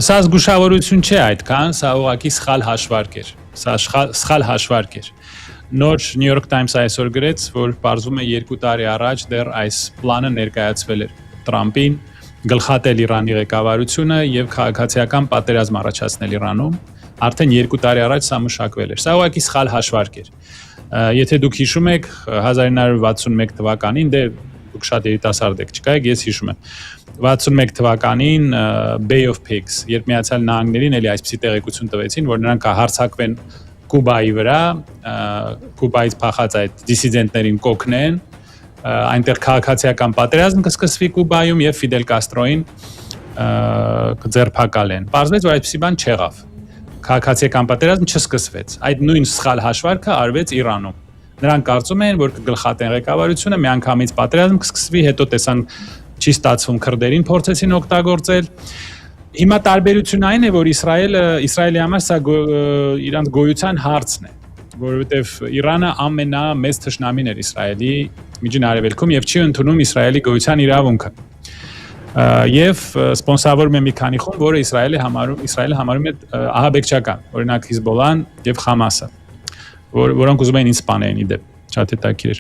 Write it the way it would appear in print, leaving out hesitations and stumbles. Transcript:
Սա զգուշավորություն չէ այդքան, սա ուղղակի սխալ հաշվարկ էր։ Սա սխալ հաշվարկ էր։ Նոր New York Times այսօր գրեց, որ պարզվում է 2 տարի առաջ դեռ այս պլանը ներկայացվել էր Տրամպին, գլխատել Իրանի ղեկավարությունը եւ քաղաքացիական պատերազմ առաջացնել Իրանում, արդեն 2 տարի առաջ սա մշակվել էր։ Սա ուղղակի սխալ հաշվարկ էր։ Եթե դուք հիշում եք 1961 թվականին, դե դուք շատ երիտասարդ եք, չկայք, ես հիշում եմ։ 61 թվականին Bay of Pigs, երբ Միացյալ Նահանգներին էլի այսպիսի տեղեկություն տվեցին, որ նրանք կհարձակվեն Կուբայի վրա, Կուբայից փախած այդ դիսիդենտներին կօգնեն, այնտեղ քաղաքացիական պատերազմ կսկսվի Կուբայում եւ Ֆիդել Կաստրոին կձերբակալեն։ Պարզվեց, որ այդպիսի բան չեղավ։ Քաղաքացիական պատերազմ չսկսվեց։ Այդ նույն սխալ հաշվարկը արվեց Իրանում։ Նրանք կարծում են, որ կգլխատեն ղեկավարությունը, միանգամից պատերազմ կսկսվի, հետո տեսան չի ստացվում, քրդերին փորձեցին օգտագործել։ Հիմա տարբերությունն այն է, որ Իսրայելի համար սա իրանց գոյության հարցն է, որովհետև Իրանը ամենամեծ թշնամին էր Իսրայելի Միջին Արևելքում եւ չի ընդունում Իսրայելի գոյության իրավունքը։ Եվ սպոնսորվում է մի քանի խումբ, որը Իսրայելը համարում է ահաբեկչական, օրինակ Հիզբոլլան եւ Խամասը, որոնք ուզում են ինձ սպանեն իդեպ, շատ հետաքրքիր էր։